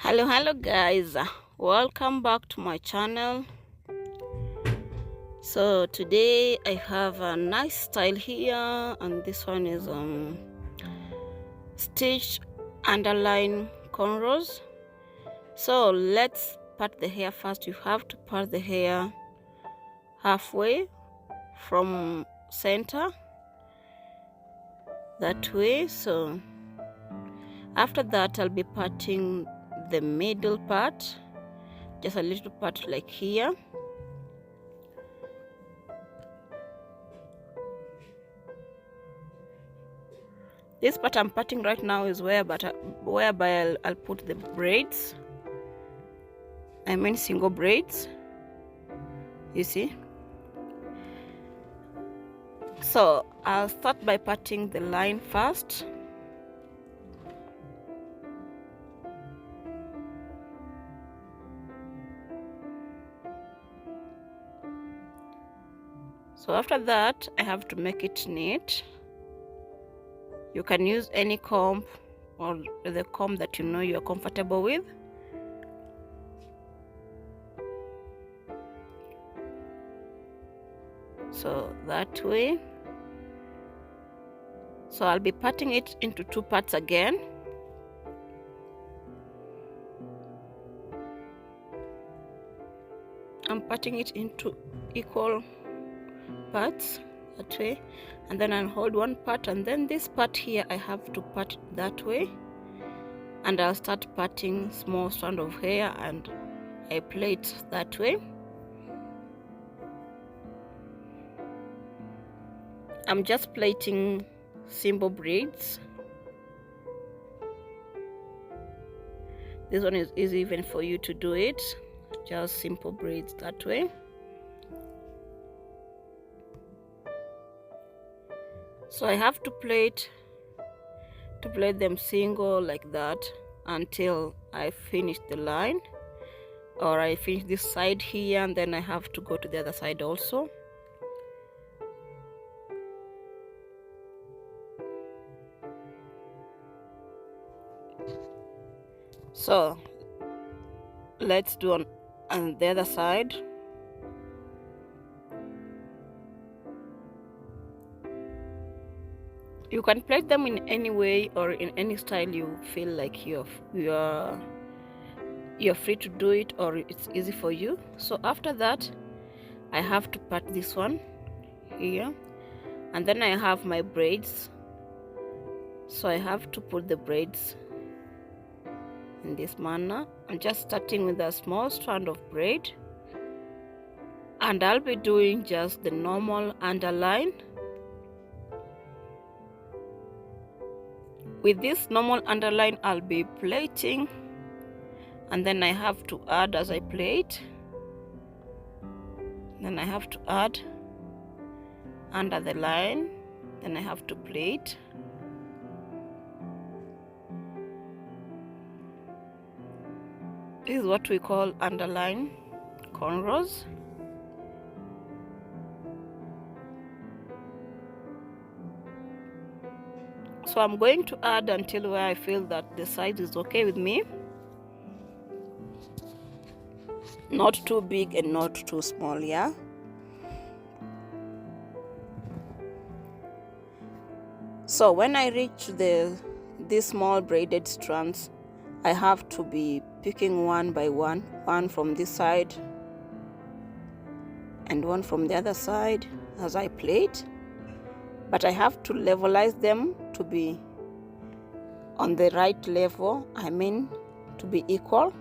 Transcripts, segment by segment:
Hello guys, welcome back to my channel. So today I have a nice style here, and this one is stitched underline cornrows. So let's part the hair first. You have to part the hair halfway from center that way. So after that I'll be parting the middle part, just a little part like here. This part I'm parting right now is whereby I'll put the braids. I mean single braids, you see. So I'll start by parting the line first. So after that I have to make it neat. You can use any comb or the comb that you know you're comfortable with. So that way. So I'll be parting it into two parts again. I'm parting it into equal parts that way, and then I'll hold one part, and then this part here I have to part that way, and I'll start parting small strand of hair and I plait that way. I'm just plaiting simple braids. This one is easy even for you to do it, just simple braids that way. So I have to plait them single like that until I finish the line, or I finish this side here, and then I have to go to the other side also. So let's do on the other side. You can plait them in any way or in any style you feel like you're free to do it, or it's easy for you. So after that I have to part this one here, and then I have my braids. So I have to put the braids in this manner. I'm just starting with a small strand of braid, and I'll be doing just the normal underline. With this normal underline I'll be plaiting, and then I have to add as I plait. Then I have to add under the line, then I have to plait. This is what we call underline cornrows. So I'm going to add until where I feel that the size is okay with me. Not too big and not too small, yeah? So when I reach these small braided strands, I have to be picking one by one from this side and one from the other side as I plait. But I have to levelize them to be on the right level, I mean to be equal.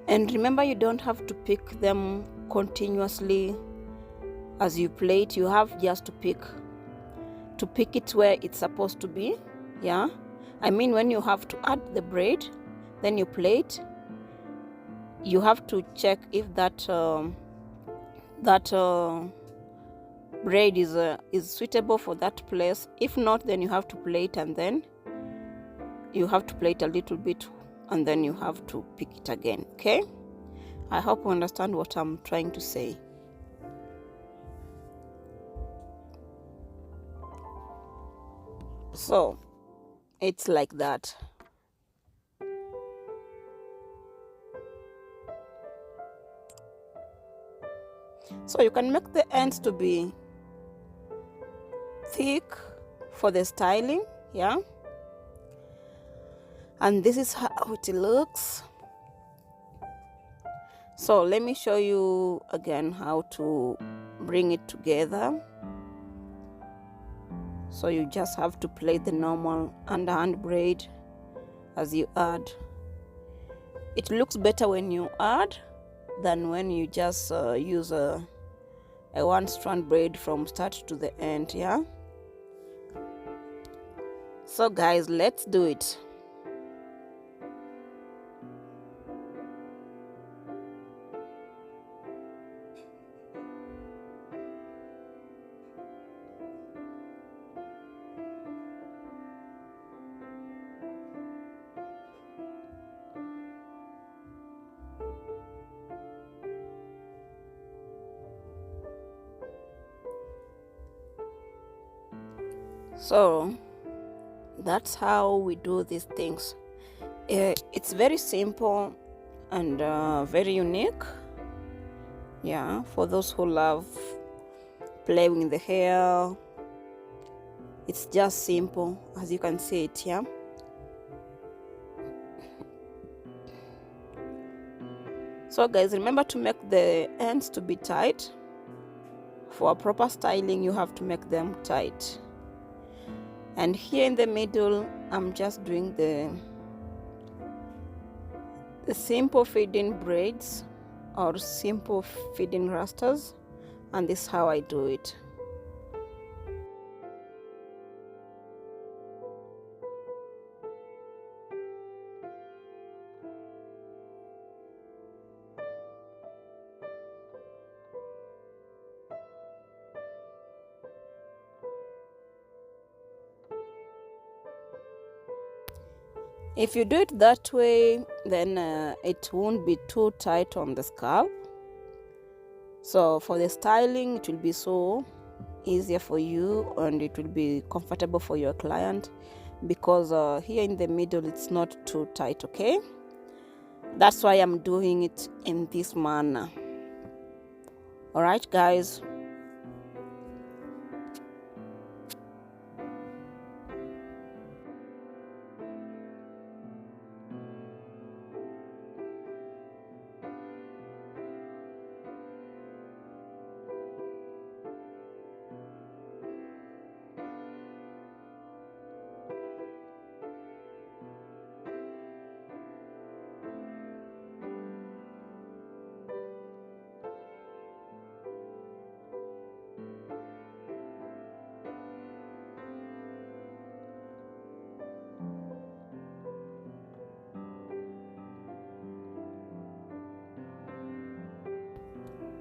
And remember, you don't have to pick them continuously as you plait. You have just to pick it where it's supposed to be, yeah? I mean, when you have to add the braid, then you plait. You have to check if that braid is suitable for that place. If not, then you have to plait, and then you have to plait a little bit, and then you have to pick it again. Okay, I hope you understand what I'm trying to say. So it's like that. So you can make the ends to be thick for the styling, yeah. And this is how it looks. So let me show you again how to bring it together. So you just have to plait the normal underhand braid as you add. It looks better when you add than when you just use a one strand braid from start to the end, yeah. So guys, let's do it. So that's how we do these things. It's very simple and very unique, yeah, for those who love playing with the hair. It's just simple, as you can see it, yeah. So guys, remember to make the ends to be tight. For a proper styling, you have to make them tight. And here in the middle, I'm just doing the simple feeding braids or simple feeding rasters, and this is how I do it. If you do it that way, then it won't be too tight on the scalp. So for the styling, it will be so easier for you and it will be comfortable for your client, because here in the middle it's not too tight, okay? That's why I'm doing it in this manner. All right guys.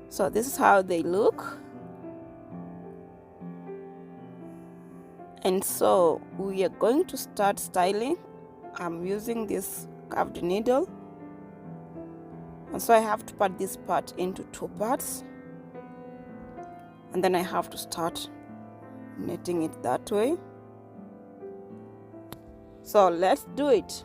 So this is how they look. And so we are going to start styling. I'm using this curved needle, and so I have to part this part into two parts, and then I have to start knitting it that way. So let's do it.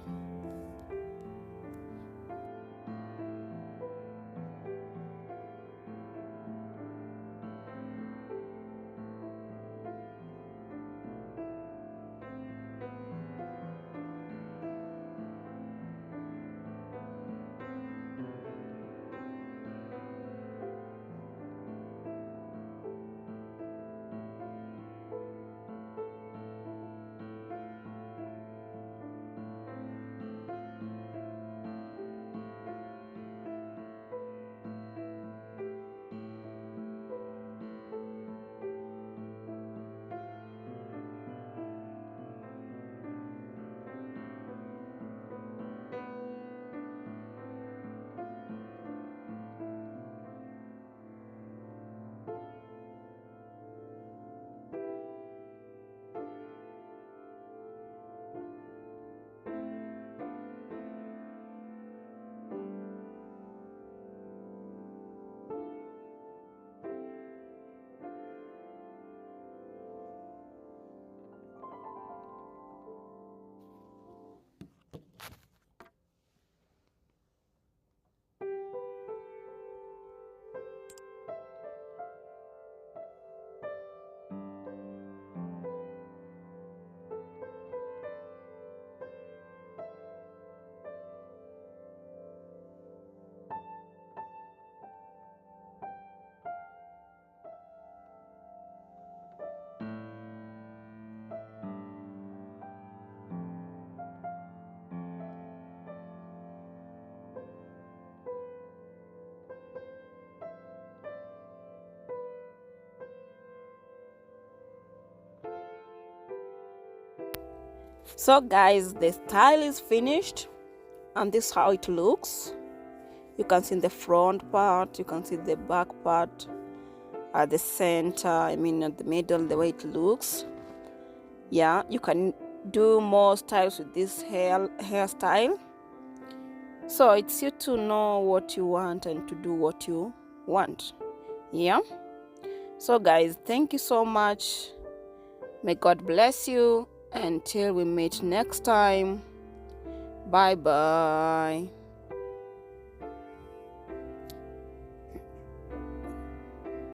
So guys, the style is finished, and this is how it looks. You can see the front part, you can see the back part, at the center, I mean at the middle, the way it looks. Yeah, you can do more styles with this hairstyle. So it's you to know what you want and to do what you want. Yeah. So guys, thank you so much. May God bless you. Until we meet next time. Bye bye.